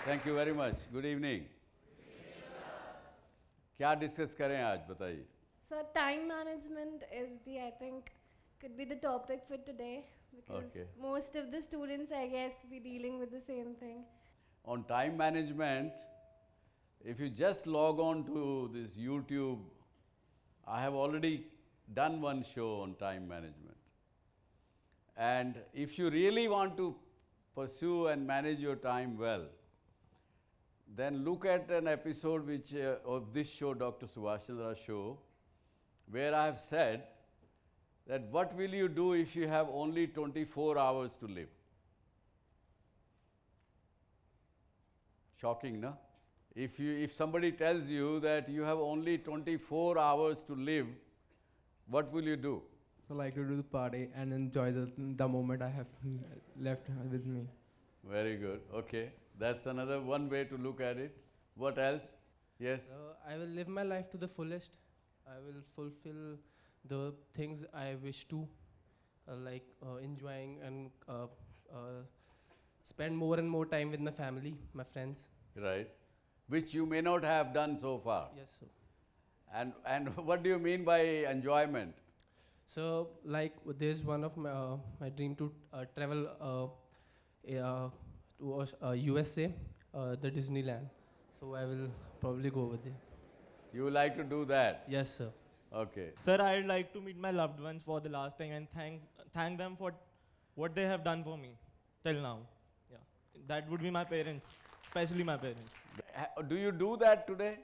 Thank you very much. Good evening. क्या discuss करें आज बताइए. So time management is I think, could be the topic for today because Okay. most of the students, I guess, be dealing with the same thing. On time management, if you just log on to this YouTube, I have already done one show on time management. And if you really want to pursue and manage your time well, then look at an episode of this show, Dr. Subhash Chandra show, where I have said that what will you do if you have only 24 hours to live? Shocking, no? If somebody tells you that you have only 24 hours to live, what will you do? So like to do the party and enjoy the moment I have left with me. Very good. Okay. That's another one way to look at it. What else? Yes? I will live my life to the fullest. I will fulfill the things I wish to, like enjoying and spend more and more time with my family, my friends. Right. Which you may not have done so far. Yes, sir. And what do you mean by enjoyment? So, like, there's one of my dream to travel to USA, the Disneyland. So I will probably go over there. You would like to do that? Yes, sir. Okay. Sir, I'd like to meet my loved ones for the last time and thank them for what they have done for me till now. Yeah, that would be my parents, especially my parents. Do you do that today?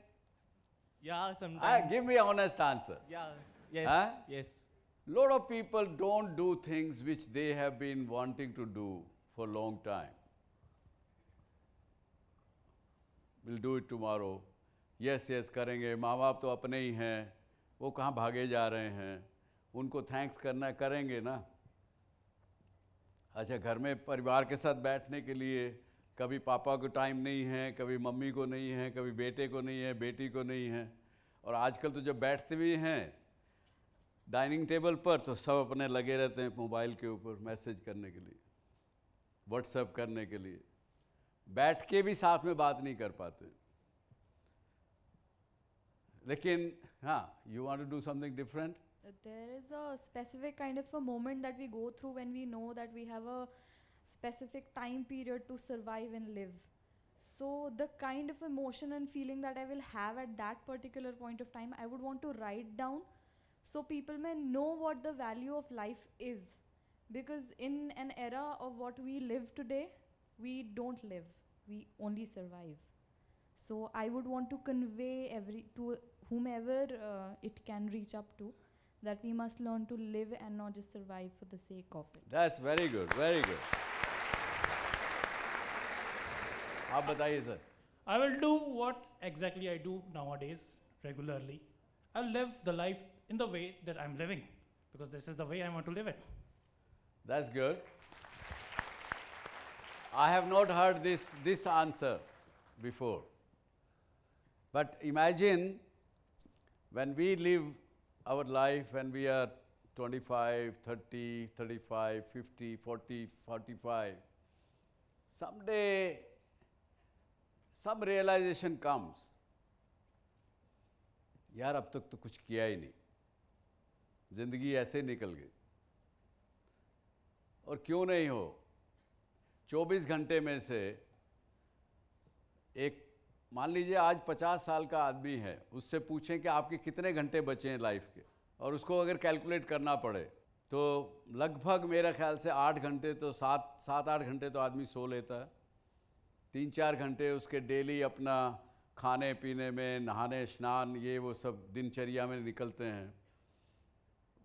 Yeah, sometimes. Give me an honest answer. Yeah, yes, Huh? yes. Lot of people don't do things which they have been wanting to do for a long time. We'll do it tomorrow. Yes, करेंगे. माँ बाप तो अपने ही हैं. वो कहाँ भागे जा रहे हैं. उनको थैंक्स करना करेंगे ना. अच्छा, घर में परिवार के साथ बैठने के लिए कभी पापा को टाइम नहीं है, कभी मम्मी को नहीं है, कभी बेटे को नहीं है, बेटी को नहीं है. और आजकल तो जब बैठते भी हैं डाइनिंग टेबल पर तो सब अपने लगे रहते हैं मोबाइल के ऊपर मैसेज करने के लिए, व्हाट्सएप करने के लिए. बैठ के भी साथ में बात नहीं कर पाते. लेकिन हाँ, you want to do something different? There is a specific kind of a moment that we go through when we know that we have a specific time period to survive and live. So the kind of emotion and feeling that I will have at that particular point of time, I would want to write down so people may know what the value of life is. Because in an era of what we live today, we don't live, we only survive. So I would want to convey to whomever it can reach up to, that we must learn to live and not just survive for the sake of it. That's very good, very good. आप बताइए sir. I will do what exactly I do nowadays regularly. I'll live the life in the way that I'm living because this is the way I want to live it. That's good. I have not heard this answer before. But imagine when we live our life when we are 25, 30, 35, 50, 40, 45, someday some realization comes. यार अब तक तो कुछ किया ही नहीं, जिंदगी ऐसे निकल गई. और क्यों नहीं हो, 24 घंटे में से एक, मान लीजिए आज 50 साल का आदमी है, उससे पूछें कि आपके कितने घंटे बचे हैं लाइफ के, और उसको अगर कैलकुलेट करना पड़े तो लगभग मेरा ख्याल से 8 घंटे तो 7-8 घंटे तो आदमी सो लेता है. 3-4 घंटे उसके डेली अपना खाने पीने में, नहाने स्नान, ये वो सब दिनचर्या में निकलते हैं.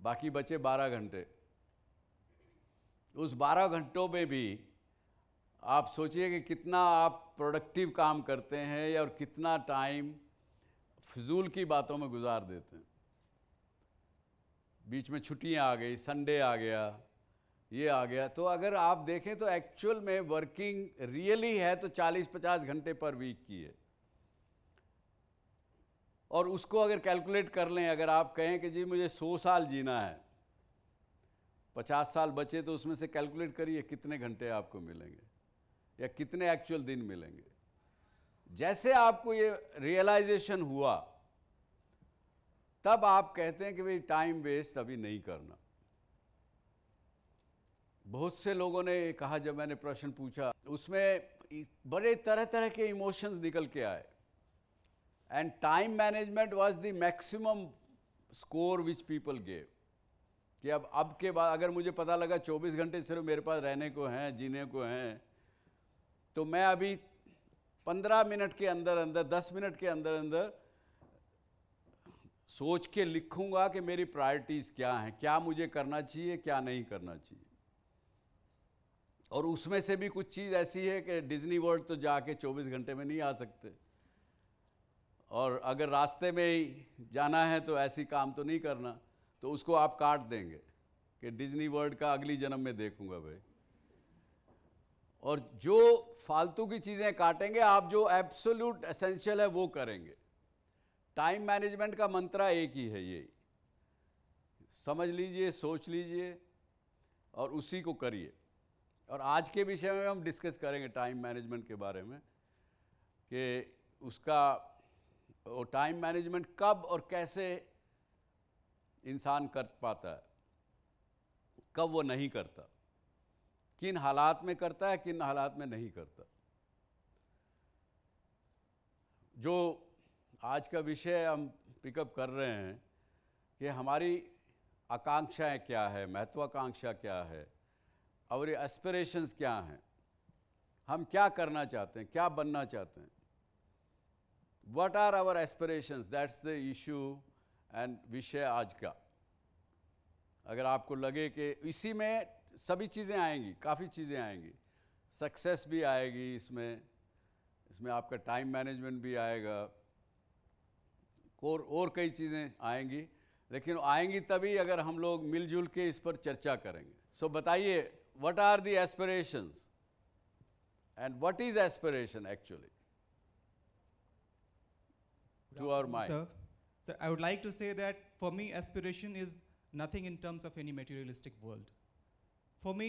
बाकी बचे 12 घंटे. उस 12 घंटों में भी आप सोचिए कि कितना आप प्रोडक्टिव काम करते हैं और कितना टाइम फिजूल की बातों में गुजार देते हैं. बीच में छुट्टियां आ गई, संडे आ गया, ये आ गया. तो अगर आप देखें तो एक्चुअल में वर्किंग रियली है तो 40-50 घंटे पर वीक की है. और उसको अगर कैलकुलेट कर लें, अगर आप कहें कि जी मुझे 100 साल जीना है, 50 साल बचे, तो उसमें से कैलकुलेट करिए कितने घंटे आपको मिलेंगे या कितने एक्चुअल दिन मिलेंगे. जैसे आपको ये रियलाइजेशन हुआ, तब आप कहते हैं कि भाई टाइम वेस्ट अभी नहीं करना। बहुत से लोगों ने कहा, जब मैंने प्रश्न पूछा, उसमें बड़े तरह तरह के इमोशंस निकल के आए। And time management was the maximum score which people gave, कि अब के बाद अगर मुझे पता लगा 24 घंटे सिर्फ मेरे पास रहने को हैं, जीने को हैं, तो मैं अभी 15 मिनट के अंदर अंदर, 10 मिनट के अंदर अंदर सोच के लिखूंगा कि मेरी प्रायोरिटीज़ क्या हैं, क्या मुझे करना चाहिए, क्या नहीं करना चाहिए। और उसमें से भी कुछ चीज़ ऐसी है कि डिज्नी वर्ल्ड तो जाके 24 घंटे में नहीं आ सकते, और अगर रास्ते में ही जाना है तो ऐसी काम तो नहीं करना, तो उसको आप काट देंगे कि डिज्नी वर्ल्ड का अगली जन्म में देखूंगा भाई। और जो फालतू की चीज़ें काटेंगे, आप जो एब्सोल्यूट एसेंशियल है वो करेंगे। टाइम मैनेजमेंट का मंत्र एक ही है, ये समझ लीजिए, सोच लीजिए और उसी को करिए। और आज के विषय में हम डिस्कस करेंगे टाइम मैनेजमेंट के बारे में, कि उसका वो टाइम मैनेजमेंट कब और कैसे इंसान कर पाता है, कब वो नहीं करता, किन हालात में करता है, किन हालात में नहीं करता। जो आज का विषय हम पिकअप कर रहे हैं कि हमारी आकांक्षाएं क्या है, महत्वाकांक्षा क्या है, और ये एस्पिरेशंस क्या हैं, हम क्या करना चाहते हैं, क्या बनना चाहते हैं। What are our aspirations, that's the issue and विषय आज का। अगर आपको लगे कि इसी में सभी चीज़ें आएंगी, काफ़ी चीज़ें आएंगी, सक्सेस भी आएगी इसमें आपका टाइम मैनेजमेंट भी आएगा, और कई चीज़ें आएंगी, लेकिन आएंगी तभी अगर हम लोग मिलजुल के इस पर चर्चा करेंगे। सो बताइए, what are the aspirations and what is aspiration actually to our mind? Sir, I would like to say that for me, aspiration is nothing in terms of any materialistic world. For me,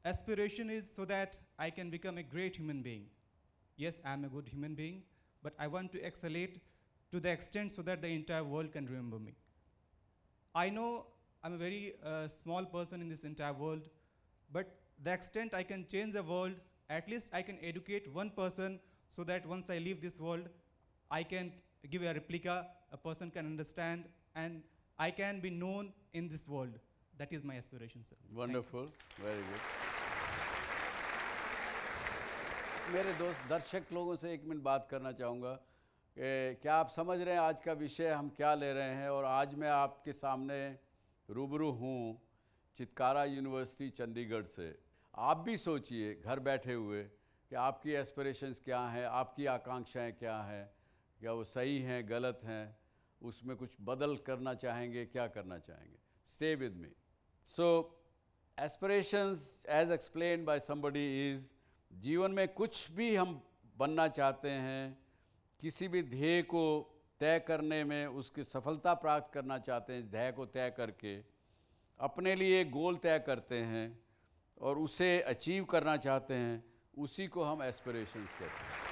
aspiration is so that I can become a great human being. Yes, I am a good human being, but I want to excellate to the extent so that the entire world can remember me. I know I'm a very small person in this entire world, but the extent I can change the world, at least I can educate one person so that once I leave this world, I can give a replica, a person can understand, and I can be known in this world. That is my aspiration, sir. Wonderful, very good. मेरे दोस्त दर्शक लोगों से एक minute बात करना चाहूँगा कि क्या आप समझ रहे हैं आज का विषय हम क्या ले रहे हैं। और आज मैं आपके सामने रूबरू हूँ चितकारा यूनिवर्सिटी चंडीगढ़ से। आप भी सोचिए घर बैठे हुए कि आपकी एस्पिरेशंस क्या हैं, आपकी आकांक्षाएं क्या हैं, क्या वो सही हैं, गलत हैं, उसमें कुछ बदल करना चाहेंगे, क्या करना चाहेंगे। Stay with me. So aspirations as explained by somebody is, जीवन में कुछ भी हम बनना चाहते हैं, किसी भी ध्येय को तय करने में उसकी सफलता प्राप्त करना चाहते हैं, इस ध्येय को तय करके अपने लिए गोल तय करते हैं और उसे अचीव करना चाहते हैं, उसी को हम एस्पिरेशंस कहते हैं।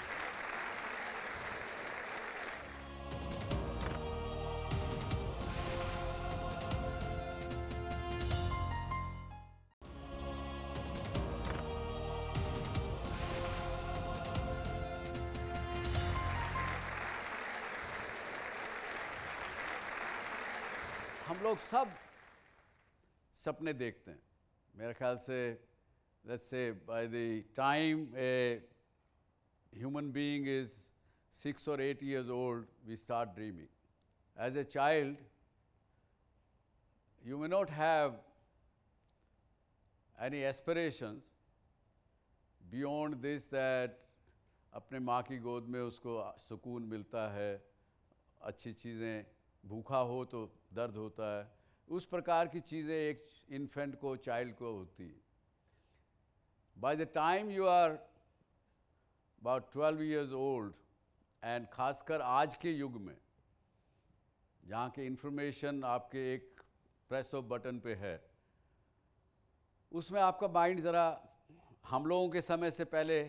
हम लोग सब सपने देखते हैं। मेरे ख्याल से let's say bye the time a human being is 6 or 8 years old, we start dreaming. As a child, you may not have any aspirations beyond this that अपने माँ की गोद में उसको सुकून मिलता है, अच्छी चीज़ें, भूखा हो तो दर्द होता है, उस प्रकार की चीज़ें एक इन्फेंट को, चाइल्ड को होती है। By the time you are about 12 years old, एंड ख़ासकर आज के युग में जहाँ के इंफॉर्मेशन आपके एक प्रेस ऑफ बटन पे है, उसमें आपका माइंड ज़रा हम लोगों के समय से पहले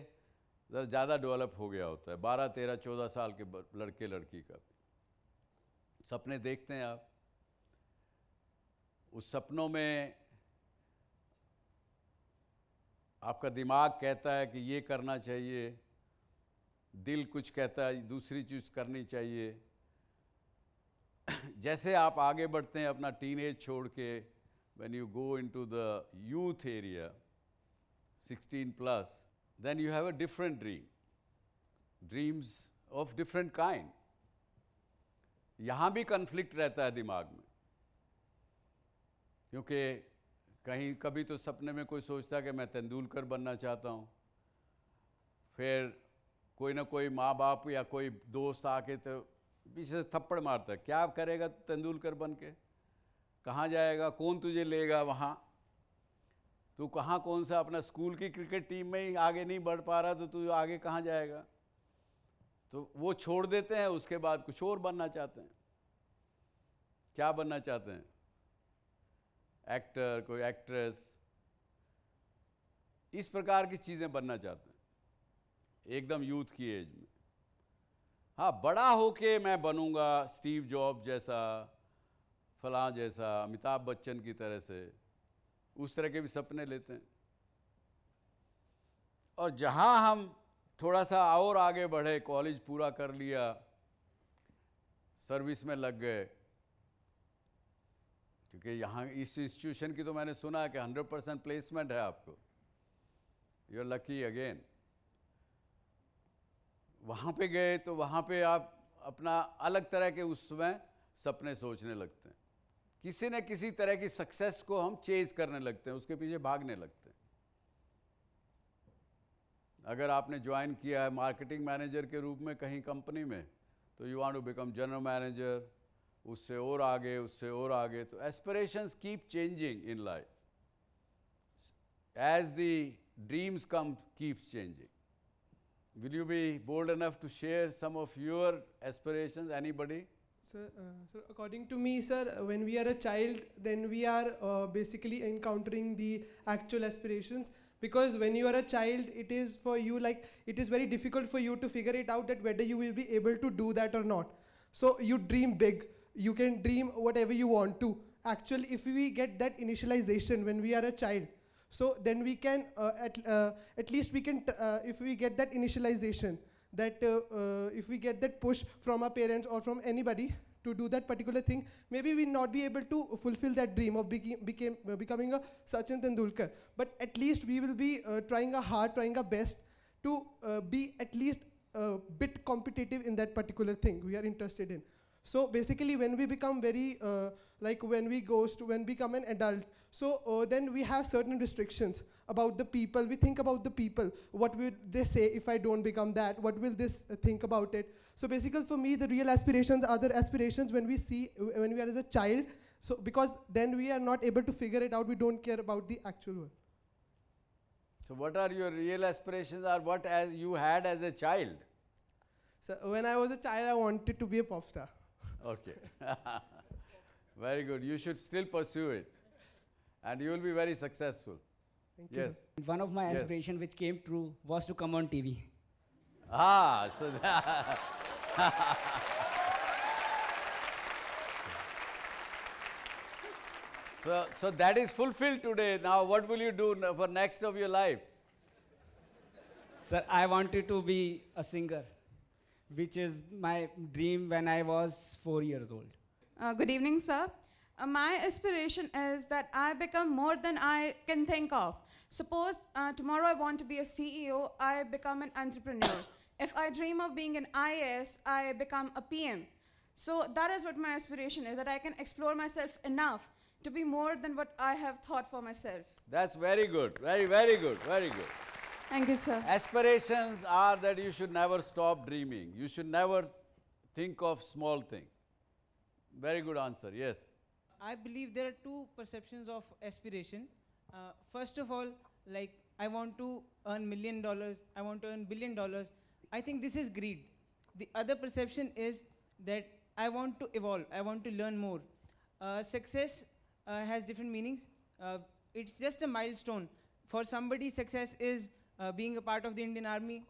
ज़रा ज़्यादा डेवलप हो गया होता है, 12, 13, 14 साल के लड़के लड़की का भी सपने देखते हैं आप। उस सपनों में आपका दिमाग कहता है कि ये करना चाहिए, दिल कुछ कहता है दूसरी चीज़ करनी चाहिए। जैसे आप आगे बढ़ते हैं अपना टीनेज छोड़ के, when you go into the youth area 16 plus, then you have a different dreams of different kind. यहाँ भी कन्फ्लिक्ट रहता है दिमाग में, क्योंकि कहीं कभी तो सपने में कोई सोचता है कि मैं तेंदुलकर बनना चाहता हूँ, फिर कोई ना कोई माँ बाप या कोई दोस्त आके तो पीछे से थप्पड़ मारता है, क्या करेगा तेंदुलकर बन के, कहाँ जाएगा, कौन तुझे लेगा वहाँ, तू कहाँ कौन सा अपना स्कूल की क्रिकेट टीम में ही आगे नहीं बढ़ पा रहा तो तू आगे कहाँ जाएगा। तो वो छोड़ देते हैं, उसके बाद कुछ और बनना चाहते हैं। क्या बनना चाहते हैं? एक्टर, कोई एक्ट्रेस, इस प्रकार की चीज़ें बनना चाहते हैं एकदम यूथ की एज में। हाँ, बड़ा होके मैं बनूंगा स्टीव जॉब जैसा, फलां जैसा, अमिताभ बच्चन की तरह से, उस तरह के भी सपने लेते हैं। और जहाँ हम थोड़ा सा और आगे बढ़े, कॉलेज पूरा कर लिया, सर्विस में लग गए, क्योंकि यहाँ इस इंस्टीट्यूशन की तो मैंने सुना है कि 100% प्लेसमेंट है आपको, यू आर लकी अगेन। वहाँ पे गए तो वहाँ पे आप अपना अलग तरह के उस समय सपने सोचने लगते हैं, किसी न किसी तरह की सक्सेस को हम चेज करने लगते हैं, उसके पीछे भागने लगते हैं। अगर आपने ज्वाइन किया है मार्केटिंग मैनेजर के रूप में कहीं कंपनी में, तो you want to become general manager, उससे और आगे, उससे और आगे। तो aspirations keep changing in life as the dreams come keeps changing. Will you be bold enough to share some of your aspirations? Anybody? Sir, according to me, sir, when we are a child, then we are basically encountering the actual aspirations. Because when you are a child, it is for you like, it is very difficult for you to figure it out that whether you will be able to do that or not. So you dream big. You can dream whatever you want to. Actually, if we get that initialization when we are a child, so then we can, at least we can, if we get that initialization, that if we get that push from our parents or from anybody to do that particular thing, maybe we'll not be able to fulfill that dream of becoming a Sachin Tendulkar. But at least we will be trying our hard, trying our best to be at least a bit competitive in that particular thing we are interested in. So basically when we become very, like when we become an adult, so then we have certain restrictions about the people. We think about the people. What will they say if I don't become that? What will this think about it? So basically for me, the real aspirations are the aspirations when we are as a child. So because then we are not able to figure it out. We don't care about the actual world. So what are your real aspirations, or what as you had as a child? So when I was a child, I wanted to be a pop star. Okay. Very good. You should still pursue it, and you will be very successful. Thank you, Yes. sir. One of my Yes. aspirations which came true was to come on TV. Ah, so that so that is fulfilled today. Now, what will you do for next of your life? Sir, I wanted to be a singer, which is my dream when I was 4 years old. Good evening, sir. My aspiration is that I become more than I can think of. Suppose tomorrow I want to be a CEO, I become an entrepreneur. If I dream of being an IAS, I become a PM. So that is what my aspiration is, that I can explore myself enough to be more than what I have thought for myself. That's very good. Very, very good. Very good. Thank you, sir. Aspirations are that you should never stop dreaming. You should never think of small things. Very good answer. Yes. I believe there are two perceptions of aspiration. First of all, like I want to earn $1 million, I want to earn $1 billion. I think this is greed. The other perception is that I want to evolve, I want to learn more. Success has different meanings. It's just a milestone. For somebody, success is being a part of the Indian Army.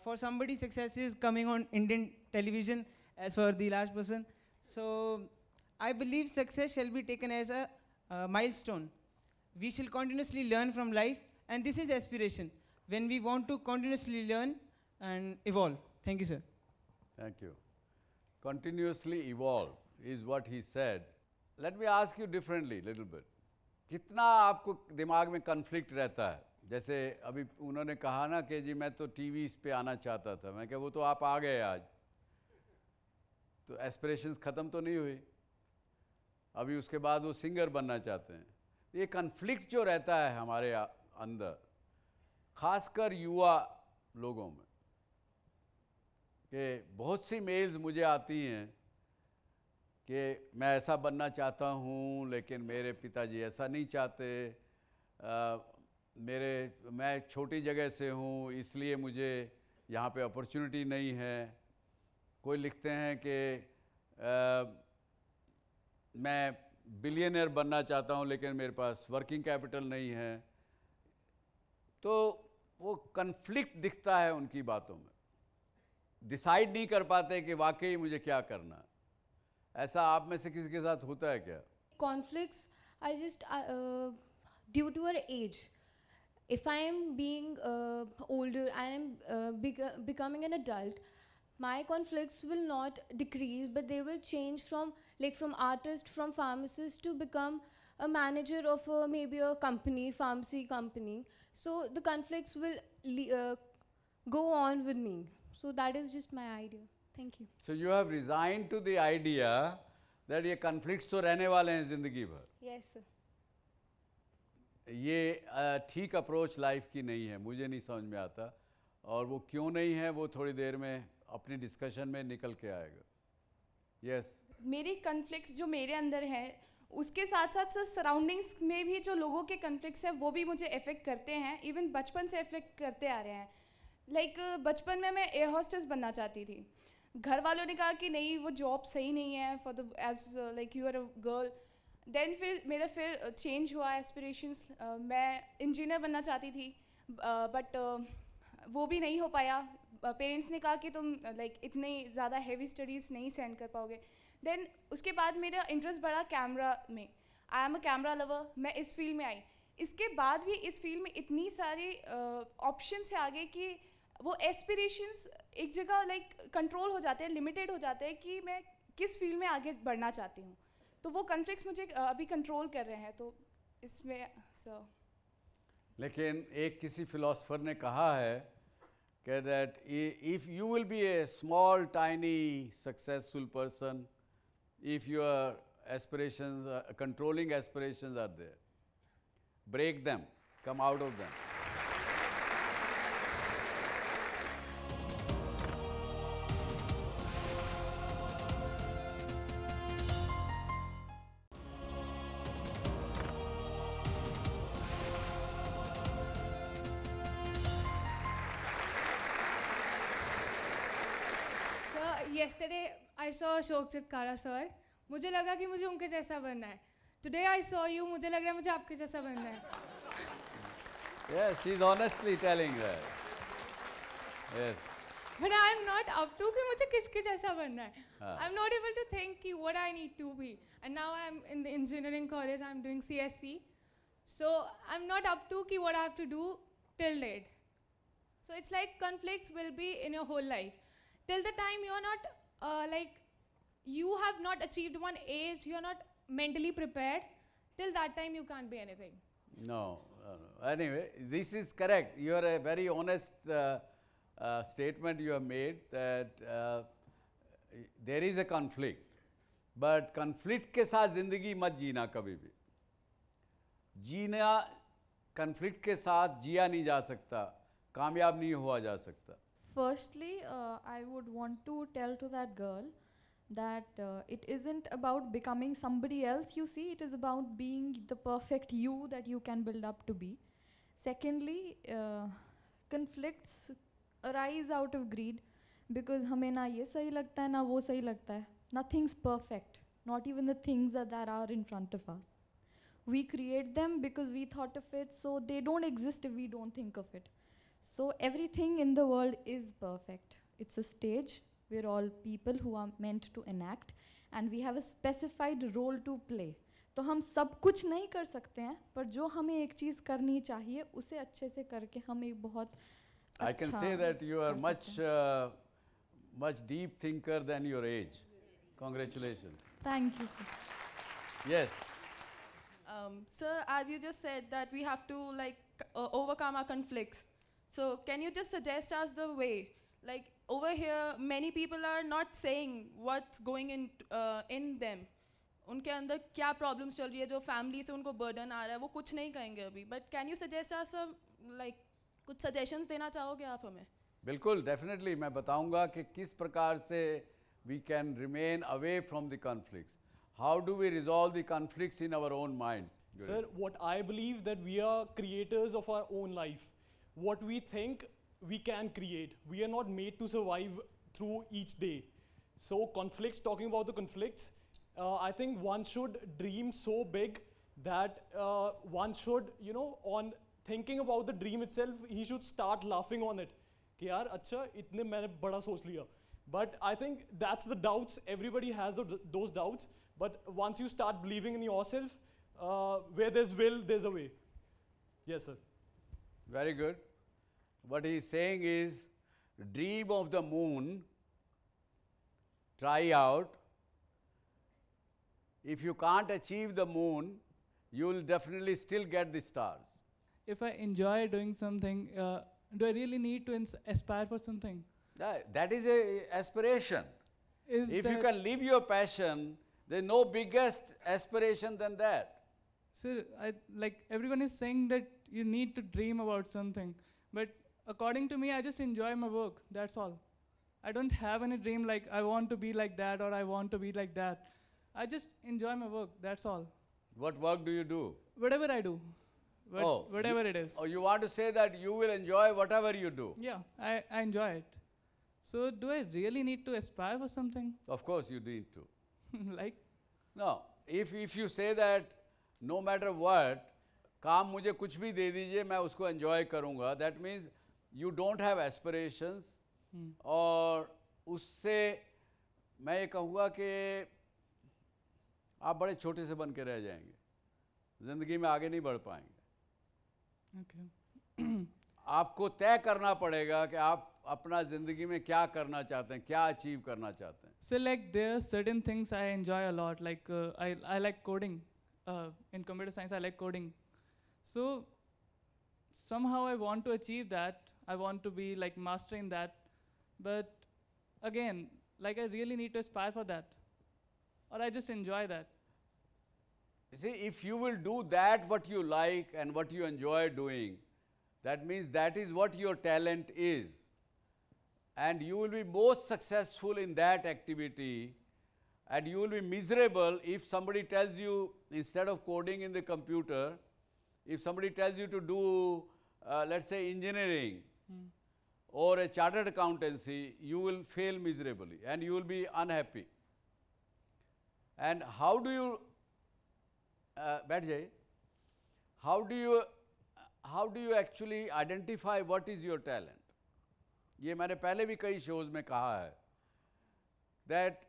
For somebody, success is coming on Indian television, as for the last person. So I believe success shall be taken as a milestone. We shall continuously learn from life, and this is aspiration. When we want to continuously learn and evolve. Thank you, sir. Thank you. Continuously evolve is what he said. Let me ask you differently little bit. कितना आपको दिमाग में conflict रहता है? जैसे अभी उन्होंने कहा ना कि जी मैं तो टीवी पे आना चाहता था, मैं क्या वो तो आप आ गए आज, तो एस्पिरेशंस ख़त्म तो नहीं हुई, अभी उसके बाद वो सिंगर बनना चाहते हैं. ये कन्फ्लिक्ट जो रहता है हमारे अंदर, ख़ासकर युवा लोगों में, कि बहुत सी मेल्स मुझे आती हैं कि मैं ऐसा बनना चाहता हूँ लेकिन मेरे पिताजी ऐसा नहीं चाहते, मैं छोटी जगह से हूँ इसलिए मुझे यहाँ पे अपॉर्चुनिटी नहीं है. कोई लिखते हैं कि मैं बिलियनर बनना चाहता हूँ लेकिन मेरे पास वर्किंग कैपिटल नहीं है. तो वो कन्फ्लिक्ट दिखता है उनकी बातों में, डिसाइड नहीं कर पाते कि वाकई मुझे क्या करना है. ऐसा आप में से किसी के साथ होता है क्या? Conflicts are just due to our age. If I am being older, I am becoming an adult, my conflicts will not decrease, but they will change from artist, from pharmacist to become a manager of maybe a company, pharmacy company. So the conflicts will go on with me. So that is just my idea. Thank you. So you have resigned to the idea that ये conflicts तो रहने वाले हैं ज़िंदगी भर. Yes, sir. ये ठीक approach life की नहीं है, मुझे नहीं समझ में आता, और वो क्यों नहीं है वो थोड़ी देर में अपनी डिस्कशन में निकल के आएगा. यस. मेरी कन्फ्लिक्ट्स जो मेरे अंदर है उसके साथ साथ सर सराउंडिंग्स में भी जो लोगों के कन्फ्लिक्ट्स हैं वो भी मुझे अफेक्ट करते हैं, इवन बचपन से अफेक्ट करते आ रहे हैं. बचपन में मैं एयर हॉस्टेस बनना चाहती थी. घर वालों ने कहा कि नहीं वो जॉब सही नहीं है for the age you are a girl. Then मेरा चेंज हुआ एस्पिरेशंस. मैं इंजीनियर बनना चाहती थी बट वो भी नहीं हो पाया. पेरेंट्स ने कहा कि तुम इतनी ज़्यादा हैवी स्टडीज़ नहीं सेंड कर पाओगे. देन उसके बाद मेरा इंटरेस्ट बढ़ा कैमरा में. I am a camera lover. मैं इस फील्ड में आई. इसके बाद भी इस फील्ड में इतनी सारी ऑप्शंस है आगे कि वो एस्पिरेशंस एक जगह कंट्रोल हो जाते हैं, लिमिटेड हो जाते हैं कि मैं किस फील्ड में आगे बढ़ना चाहती हूँ. तो वो कॉन्फ्लिक्ट्स मुझे अभी कंट्रोल कर रहे हैं. तो इसमें सर लेकिन एक किसी फिलोसफर ने कहा है कि that if you will be a small tiny successful person if your aspirations controlling aspirations are there, break them, come out of them. Yesterday I saw Shokchit Kara sir. मुझे लगा कि मुझे उनके जैसा बनना है. Today I saw you. मुझे लग रहा है मुझे आपके जैसा बनना है. Yes, she's honestly telling that. Yes. But I'm not up to कि मुझे किसके जैसा बनना है. I'm not able to think कि what I need to be. And now I'm in the engineering college. I'm doing CSC. So I'm not up to कि what I have to do till date. So it's like conflicts will be in your whole life. Till the time you're not you have not achieved one age, you're not mentally prepared, till that time you can't be anything. No. Anyway, this is correct. You are a very honest statement you have made that there is a conflict, but conflict के साथ जिंदगी मत जीना कभी भी. जीना conflict के साथ जिया नहीं जा सकता, कामयाब नहीं हुआ जा सकता. Firstly, I would want to tell to that girl that it isn't about becoming somebody else, you see, it is about being the perfect you that you can build up to be. Secondly, conflicts arise out of greed because हमें ना ये सही लगता है ना वो सही लगता है. Nothing's perfect, not even the things that are in front of us. We create them because we thought of it, so they don't exist if we don't think of it. So everything in the world is perfect. It's a stage. We're all people who are meant to enact, and we have a specified role to play. तो हम सब कुछ नहीं कर सकते हैं, पर जो हमें एक चीज़ करनी चाहिए उसे अच्छे से करके हम एक बहुत I can say that you are much deep thinker than your age. Congratulations. Thank you, sir. Yes. Sir, as you just said that we have to like overcome our conflicts. So can you just suggest us the way? Like over here, many people are not saying what's going in them. उनके अंदर क्या problems चल रही है, जो family से उनको burden आ रहा है, वो कुछ नहीं कहेंगे अभी. But can you suggest us like कुछ suggestions देना चाहोगे आप हमें? बिल्कुल, definitely मैं बताऊंगा कि किस प्रकार से we can remain away from the conflicts. How do we resolve the conflicts in our own minds? Sir, what I believe that we are creators of our own life. What we think we can create. We are not made to survive through each day. So conflicts, talking about the conflicts, I think one should dream so big that one should, on thinking about the dream itself, he should start laughing on it. कि यार अच्छा इतने मैंने बड़ा सोच लिया. But I think that's the doubts. Everybody has those doubts. But once you start believing in yourself, where there's will, there's a way. Yes, sir. Very good. What he is saying is, dream of the moon, try out. If you can't achieve the moon, you will definitely still get the stars. If I enjoy doing something, do I really need to aspire for something? That is a aspiration. If you can live your passion, there's no biggest aspiration than that. Sir, like everyone is saying that you need to dream about something, but according to me, I just enjoy my work. That's all. I don't have any dream like I want to be like that or I want to be like that. I just enjoy my work. That's all. What work do you do? Whatever I do. Whatever it is. Oh, you want to say that you will enjoy whatever you do? Yeah, I enjoy it. So do I really need to aspire for something? Of course you need to. Like? No, if you say that no matter what, काम मुझे कुछ भी दे दीजिए मैं उसको enjoy करूँगा, that means you don't have aspirations. और उससे मैं ये कहूँगा कि आप बड़े छोटे से बन के रह जाएंगे, ज़िंदगी में आगे नहीं बढ़ पाएंगे. आपको तय करना पड़ेगा कि आप अपना ज़िंदगी में क्या करना चाहते हैं, क्या अचीव करना चाहते हैं. So like there are certain things I enjoy a lot, like I like coding. In computer science I like coding. So somehow I want to achieve that. I want to be like mastering that. But again, like I really need to aspire for that. Or I just enjoy that. You see, if you will do that what you like and what you enjoy doing, that means that is what your talent is. And you will be most successful in that activity, and you will be miserable if somebody tells you, instead of coding in the computer, if somebody tells you to do, let's say, engineering or a chartered accountancy, you will fail miserably and you will be unhappy. And how do you, how do you actually identify what is your talent? ये मैंने पहले भी कई shows में कहा है that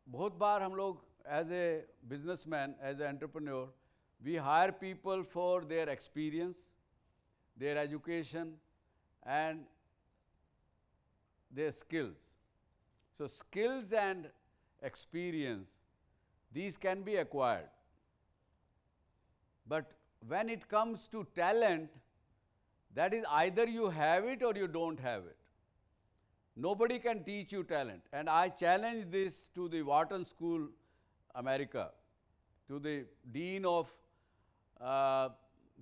बहुत बार हम लोग as a businessman, as an entrepreneur, we hire people for their experience, their education and their skills. So skills and experience, these can be acquired. But when it comes to talent, that is either you have it or you don't have it. Nobody can teach you talent. And I challenge this to the Wharton School, America, to the dean of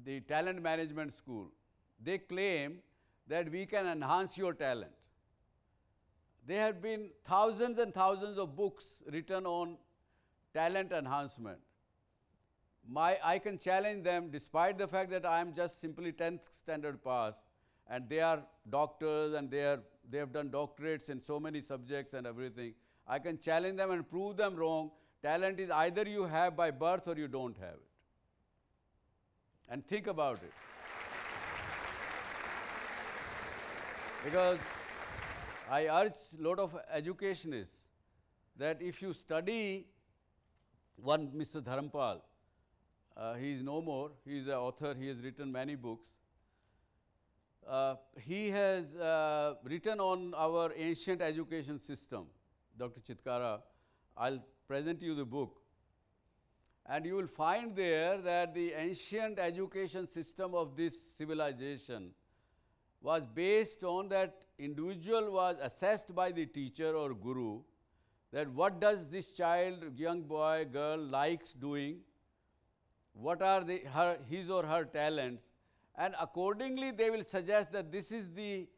the talent management school. They claim that we can enhance your talent. There have been thousands and thousands of books written on talent enhancement. I can challenge them, despite the fact that I am just simply 10th standard pass, and they are doctors and they have done doctorates in so many subjects and everything. I can challenge them and prove them wrong. Talent is either you have by birth or you don't have it. And think about it. Because I urge a lot of educationists that if you study one Mr. Dharampal, he is no more, he is an author, he has written many books. He has written on our ancient education system, Dr. Chitkara. I'll present you the book. And you will find there that the ancient education system of this civilization was based on that individual was assessed by the teacher or guru, that what does this child, young boy, girl likes doing, what are his or her talents, and accordingly they will suggest that this is the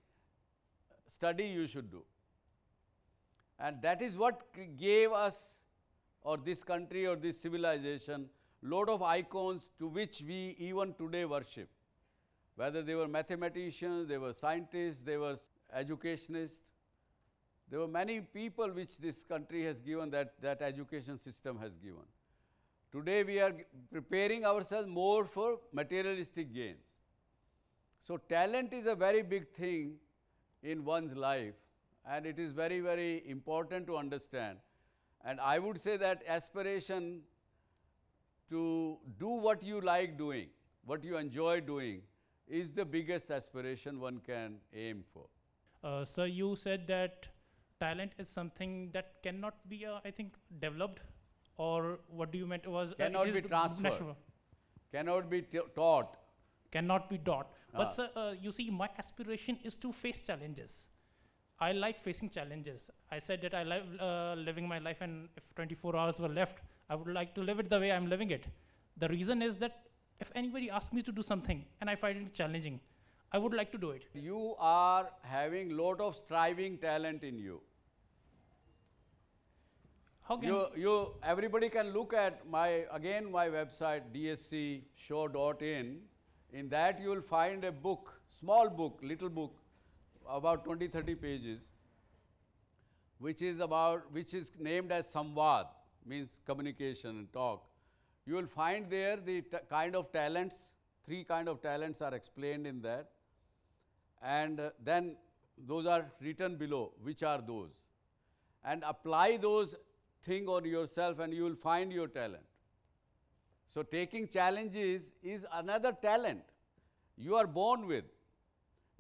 study you should do. And that is what gave us, or this country or this civilization, lot of icons to which we even today worship. Whether they were mathematicians, they were scientists, they were educationists. There were many people which this country has given, that education system has given. Today we are preparing ourselves more for materialistic gains. So talent is a very big thing in one's life, and it is very, very important to understand. And I would say that aspiration to do what you like doing, what you enjoy doing, is the biggest aspiration one can aim for. Sir, you said that talent is something that cannot be, I think, developed, or what do you meant was cannot be transferred, natural. Cannot be taught. Cannot be taught. But sir, you see, my aspiration is to face challenges. I like facing challenges. I said that I love living my life, and if 24 hours were left, I would like to live it the way I'm living it. The reason is that if anybody asks me to do something and I find it challenging, I would like to do it. You are having lot of striving talent in you. How can everybody can look at my website dscshow.in. In that you will find a book, small book, little book, about 20-30 pages, which is named as Samvad, means communication and talk. You will find there the kind of talents, 3 kind of talents are explained in that, and then those are written below, which are those, and apply those things on yourself and you will find your talent. So taking challenges is another talent you are born with.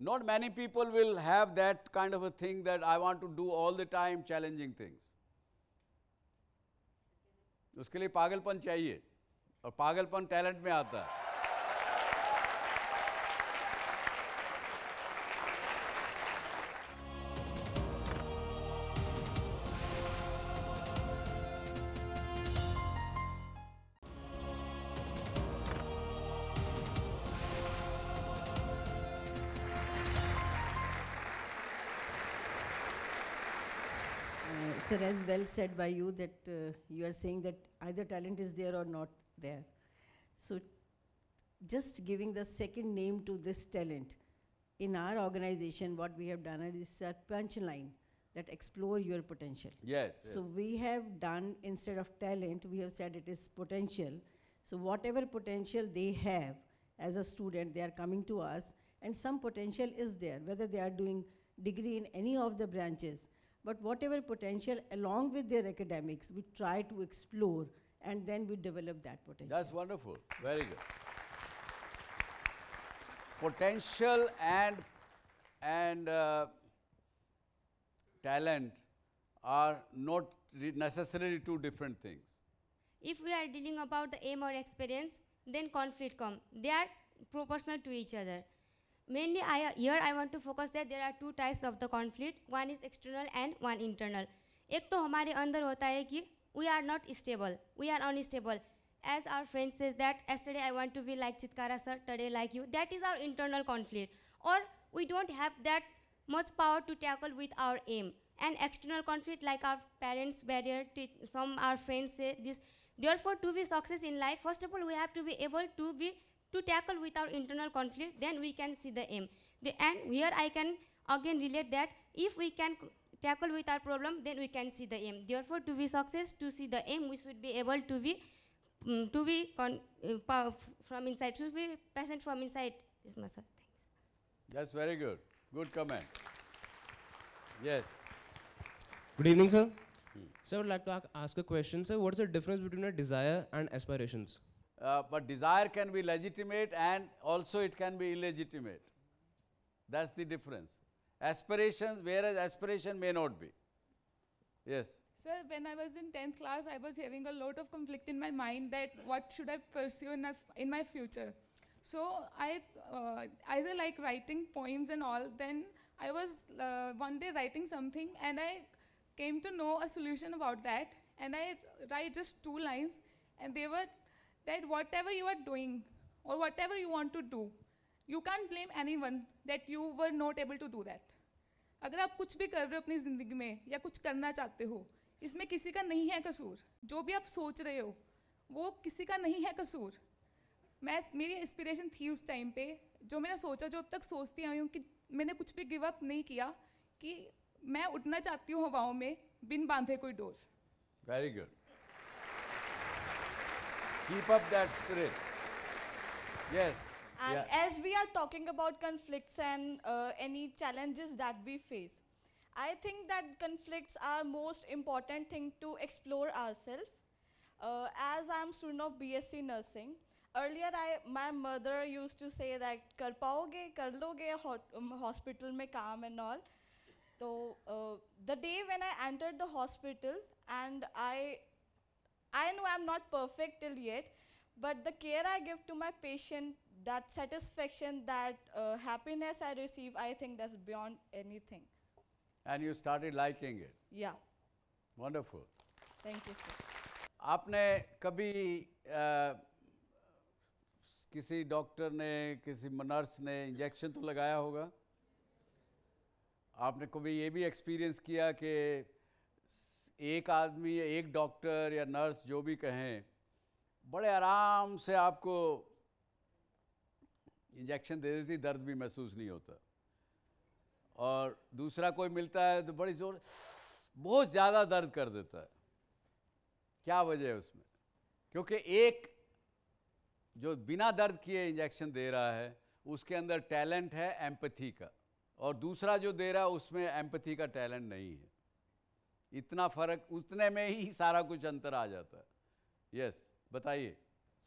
Not many people will have that kind of a thing that I want to do all the time challenging things. उसके लिए पागलपन चाहिए, और पागलपन talent में आता है. Sir, as well said by you that you are saying that either talent is there or not there. So just giving the second name to this talent, in our organization what we have done is a punchline that explore your potential. Yes. So we have done, instead of talent, we have said it is potential. So whatever potential they have as a student, they are coming to us, and some potential is there, whether they are doing degree in any of the branches. But whatever potential, along with their academics, we try to explore, and then we develop that potential. That's wonderful. Very good. Potential and talent are not necessarily 2 different things. If we are dealing about the aim or experience, then conflict come. They are proportional to each other. Mainly, here I want to focus that there are 2 types of the conflict. One is external and one internal. एक तो हमारे अंदर होता है कि we are not stable, we are unstable. As our friend says that yesterday I want to be like Chitkara sir, today like you. That is our internal conflict. Or we don't have that much power to tackle with our aim. And external conflict, like our parents' barrier, some our friends say this. Therefore, to be success in life, first of all, we have to be able to tackle with our internal conflict, then we can see the aim. And here I can again relate that if we can tackle with our problem, then we can see the aim. Therefore, to be success, to see the aim, we should be able to be from inside, to be present from inside. Yes, sir. Thanks. That's very good. Good comment. Yes. Good evening, sir. Sir, I would like to ask a question. Sir, what is the difference between a desire and aspirations? But desire can be legitimate and also it can be illegitimate. That's the difference. Aspirations, whereas aspiration may not be. Yes. Sir, when I was in 10th class, I was having a lot of conflict in my mind that what should I pursue in my future. So as I like writing poems and all, then I was one day writing something and I came to know a solution about that, and I write just 2 lines, and they were that whatever you are doing or whatever you want to do, you can't blame anyone that you were not able to do that. अगर आप कुछ भी कर रहे हो अपनी ज़िंदगी में या कुछ करना चाहते हो, इसमें किसी का नहीं है कसूर. जो भी आप सोच रहे हो वो किसी का नहीं है कसूर. मेरी इंस्पिरेशन थी उस टाइम पे, जो मैंने सोचा, जो अब तक सोचती आई हूँ कि मैंने कुछ भी गिव अप नहीं किया, कि मैं उड़ना चाहती हूँ हवाओं में बिन बांधे कोई door. Very good. Keep up that spirit. Yes. And Yeah. as we are talking about conflicts and any challenges that we face, I think that conflicts are most important thing to explore ourselves. As I'm student of BSc nursing, earlier my mother used to say that कर पाओगे, कर लोगे hospital में काम and all. So the day when I entered the hospital, and I know I'm not perfect till yet, but the care I give to my patient, that satisfaction, that happiness I receive, I think that's beyond anything. And you started liking it. Yeah. Wonderful. Thank you, sir. आपने कभी किसी doctor ने, किसी nurse ने injection तो लगाया होगा? आपने कभी ये भी एक्सपीरियंस किया कि एक आदमी, एक डॉक्टर या नर्स जो भी कहें, बड़े आराम से आपको इंजेक्शन दे देती, दर्द भी महसूस नहीं होता, और दूसरा कोई मिलता है तो बड़ी जोर, बहुत ज़्यादा दर्द कर देता है? क्या वजह है उसमें? क्योंकि एक जो बिना दर्द किए इंजेक्शन दे रहा है उसके अंदर टैलेंट है एम्पैथी का, और दूसरा जो दे रहा है उसमें एम्पैथी का टैलेंट नहीं है. इतना फ़र्क, उतने में ही सारा कुछ अंतर आ जाता है. यस, बताइए.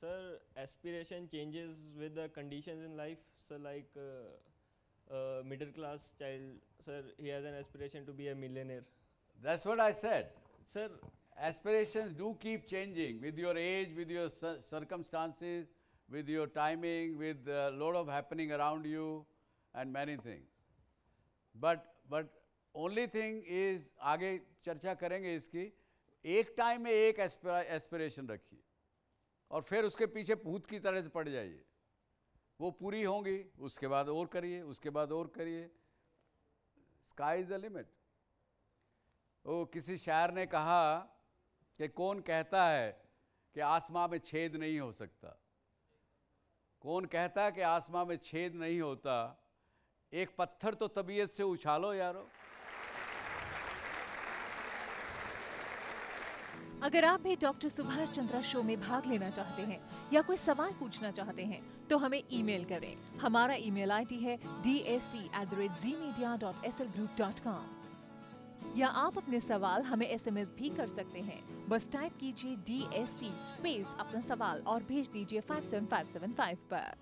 Sir, aspiration changes with the conditions in life. So like middle class child, sir, he has an aspiration to be a millionaire. That's what I said. Sir, aspirations do keep changing with your age, with your circumstances, with your timing, with a lot of happening around you and many things. But only thing is, आगे चर्चा करेंगे इसकी, एक time में एक aspiration रखिए और फिर उसके पीछे भूत की तरह से पड़ जाइए. वो पूरी होंगी, उसके बाद और करिए, उसके बाद और करिए. Sky is the limit. वो किसी शायर ने कहा कि कौन कहता है कि आसमां में छेद नहीं हो सकता? कौन कहता है कि आसमां में छेद नहीं होता? एक पत्थर तो तबीयत से उछालो यारो. अगर आप भी डॉक्टर सुभाष चंद्रा शो में भाग लेना चाहते हैं या कोई सवाल पूछना चाहते हैं तो हमें ईमेल करें. हमारा ईमेल आईडी है dsc@zmedia.slgroup.com, या आप अपने सवाल हमें SMS भी कर सकते हैं. बस टाइप कीजिए DSC स्पेस अपना सवाल और भेज दीजिए 57575 पर.